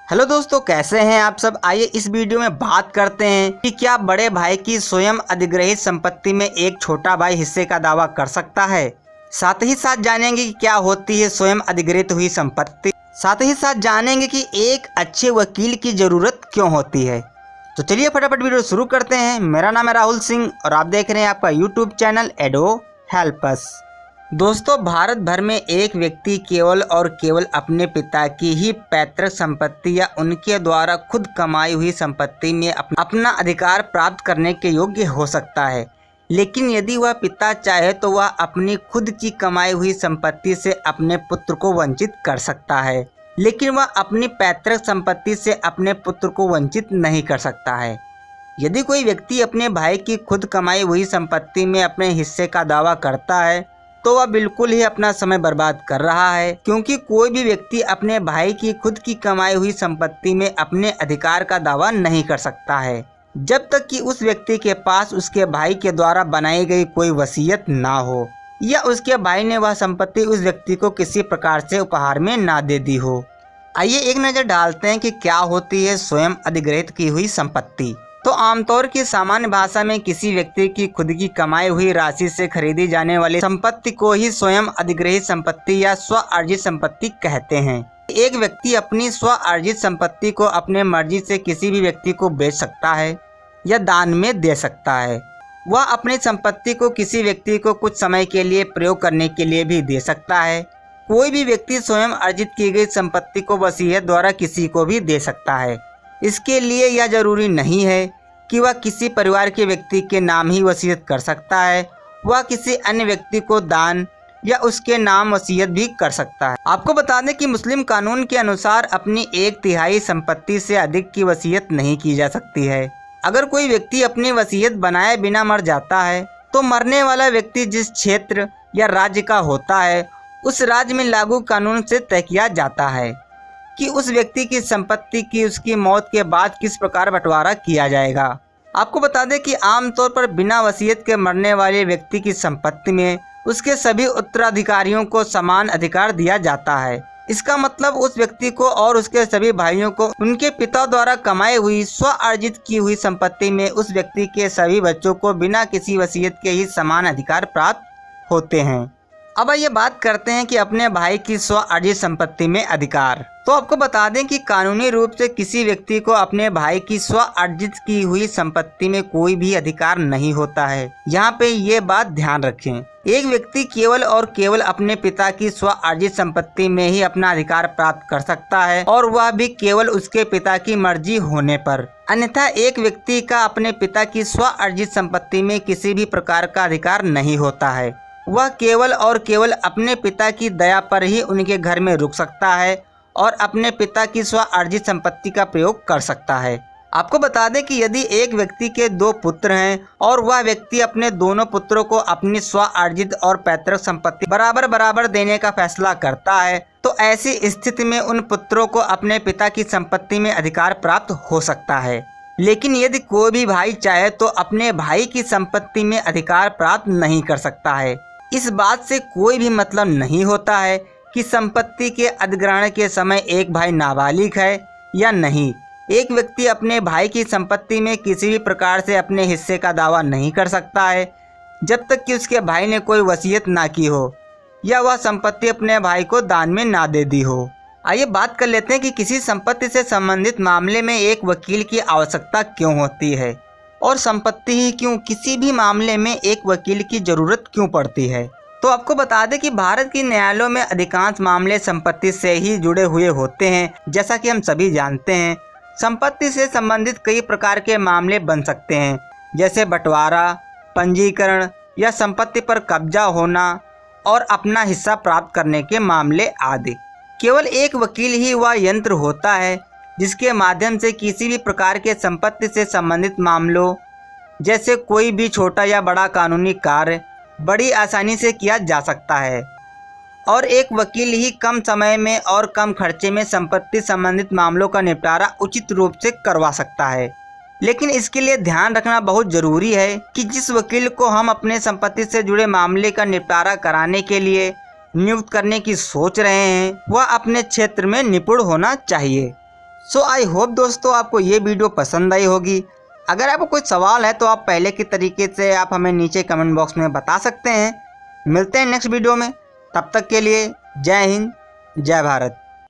Hello दोस्तों, कैसे हैं आप सब। आइए इस वीडियो में बात करते हैं कि क्या बड़े भाई की स्वयं अधिग्रहित संपत्ति में एक छोटा भाई हिस्से का दावा कर सकता है। साथ ही साथ जानेंगे कि क्या होती है स्वयं अधिग्रहित हुई संपत्ति। साथ ही साथ जानेंगे कि एक अच्छे वकील की जरूरत क्यों होती है। तो चलिए फटाफट वीडियो शुरू करते हैं। मेरा नाम है राहुल सिंह और आप देख रहे हैं आपका यूट्यूब चैनल एडो हेल्प अस। दोस्तों, भारत भर में एक व्यक्ति केवल और केवल अपने पिता की ही पैतृक संपत्ति या उनके द्वारा खुद कमाई हुई संपत्ति में अपना अधिकार प्राप्त करने के योग्य हो सकता है। लेकिन यदि वह पिता चाहे तो वह अपनी खुद की कमाई हुई संपत्ति से अपने पुत्र को वंचित कर सकता है, लेकिन वह अपनी पैतृक संपत्ति से अपने पुत्र को वंचित नहीं कर सकता है। यदि कोई व्यक्ति अपने भाई की खुद कमाई हुई संपत्ति में अपने हिस्से का दावा करता है तो वह बिल्कुल ही अपना समय बर्बाद कर रहा है, क्योंकि कोई भी व्यक्ति अपने भाई की खुद की कमाई हुई संपत्ति में अपने अधिकार का दावा नहीं कर सकता है जब तक कि उस व्यक्ति के पास उसके भाई के द्वारा बनाई गई कोई वसीयत ना हो या उसके भाई ने वह संपत्ति उस व्यक्ति को किसी प्रकार से उपहार में ना दे दी हो। आइए एक नज़र डालते हैं कि क्या होती है स्वयं अधिग्रहित की हुई संपत्ति। तो आमतौर की सामान्य भाषा में किसी व्यक्ति की खुद की कमाई हुई राशि से खरीदी जाने वाली संपत्ति को ही स्वयं अधिग्रहित संपत्ति या स्व अर्जित संपत्ति कहते हैं। एक व्यक्ति अपनी स्व अर्जित संपत्ति को अपने मर्जी से किसी भी व्यक्ति को बेच सकता है या दान में दे सकता है। वह अपनी संपत्ति को किसी व्यक्ति को कुछ समय के लिए प्रयोग करने के लिए भी दे सकता है। कोई भी व्यक्ति स्वयं अर्जित की गई संपत्ति को वसीयत द्वारा किसी को भी दे सकता है। इसके लिए यह जरूरी नहीं है कि वह किसी परिवार के व्यक्ति के नाम ही वसीयत कर सकता है, वह किसी अन्य व्यक्ति को दान या उसके नाम वसीयत भी कर सकता है। आपको बता दें कि मुस्लिम कानून के अनुसार अपनी 1/3 संपत्ति से अधिक की वसीयत नहीं की जा सकती है। अगर कोई व्यक्ति अपनी वसीयत बनाए बिना मर जाता है तो मरने वाला व्यक्ति जिस क्षेत्र या राज्य का होता है उस राज्य में लागू कानून से तय किया जाता है कि उस व्यक्ति की संपत्ति की उसकी मौत के बाद किस प्रकार बंटवारा किया जाएगा। आपको बता दें कि आमतौर पर बिना वसीयत के मरने वाले व्यक्ति की संपत्ति में उसके सभी उत्तराधिकारियों को समान अधिकार दिया जाता है। इसका मतलब उस व्यक्ति को और उसके सभी भाइयों को उनके पिता द्वारा कमाई हुई स्व अर्जित की हुई संपत्ति में उस व्यक्ति के सभी बच्चों को बिना किसी वसीयत के ही समान अधिकार प्राप्त होते हैं। अब आइए बात करते हैं कि अपने भाई की स्व अर्जित संपत्ति में अधिकार। तो आपको बता दें कि कानूनी रूप से किसी व्यक्ति को अपने भाई की स्व अर्जित की हुई संपत्ति में कोई भी अधिकार नहीं होता है। यहाँ पे ये बात ध्यान रखें, एक व्यक्ति केवल और केवल अपने पिता की स्व अर्जित संपत्ति में ही अपना अधिकार प्राप्त कर सकता है और वह भी केवल उसके पिता की मर्जी होने पर। अन्यथा एक व्यक्ति का अपने पिता की स्व अर्जित संपत्ति में किसी भी प्रकार का अधिकार नहीं होता है। वह केवल और केवल अपने पिता की दया पर ही उनके घर में रुक सकता है और अपने पिता की स्व अर्जित संपत्ति का प्रयोग कर सकता है। आपको बता दें कि यदि एक व्यक्ति के 2 पुत्र हैं और वह व्यक्ति अपने दोनों पुत्रों को अपनी स्व अर्जित और पैतृक संपत्ति बराबर बराबर देने का फैसला करता है तो ऐसी स्थिति में उन पुत्रों को अपने पिता की संपत्ति में अधिकार प्राप्त हो सकता है। लेकिन यदि कोई भी भाई चाहे तो अपने भाई की संपत्ति में अधिकार प्राप्त नहीं कर सकता है। इस बात से कोई भी मतलब नहीं होता है कि संपत्ति के अधिग्रहण के समय एक भाई नाबालिग है या नहीं। एक व्यक्ति अपने भाई की संपत्ति में किसी भी प्रकार से अपने हिस्से का दावा नहीं कर सकता है जब तक कि उसके भाई ने कोई वसीयत ना की हो या वह संपत्ति अपने भाई को दान में ना दे दी हो। आइए बात कर लेते हैं कि किसी संपत्ति से संबंधित मामले में एक वकील की आवश्यकता क्यों होती है और संपत्ति ही क्यों, किसी भी मामले में एक वकील की जरूरत क्यों पड़ती है। तो आपको बता दें कि भारत के न्यायालयों में अधिकांश मामले संपत्ति से ही जुड़े हुए होते हैं। जैसा कि हम सभी जानते हैं, संपत्ति से संबंधित कई प्रकार के मामले बन सकते हैं, जैसे बंटवारा, पंजीकरण या संपत्ति पर कब्जा होना और अपना हिस्सा प्राप्त करने के मामले आदि। केवल एक वकील ही वह यंत्र होता है जिसके माध्यम से किसी भी प्रकार के संपत्ति से संबंधित मामलों जैसे कोई भी छोटा या बड़ा कानूनी कार्य बड़ी आसानी से किया जा सकता है और एक वकील ही कम समय में और कम खर्चे में संपत्ति संबंधित मामलों का निपटारा उचित रूप से करवा सकता है। लेकिन इसके लिए ध्यान रखना बहुत जरूरी है कि जिस वकील को हम अपने संपत्ति से जुड़े मामले का निपटारा कराने के लिए नियुक्त करने की सोच रहे हैं वह अपने क्षेत्र में निपुण होना चाहिए। सो आई होप दोस्तों आपको ये वीडियो पसंद आई होगी। अगर आपको कोई सवाल है तो आप पहले की तरीके से आप हमें नीचे कमेंट बॉक्स में बता सकते हैं। मिलते हैं नेक्स्ट वीडियो में, तब तक के लिए जय हिंद जय भारत।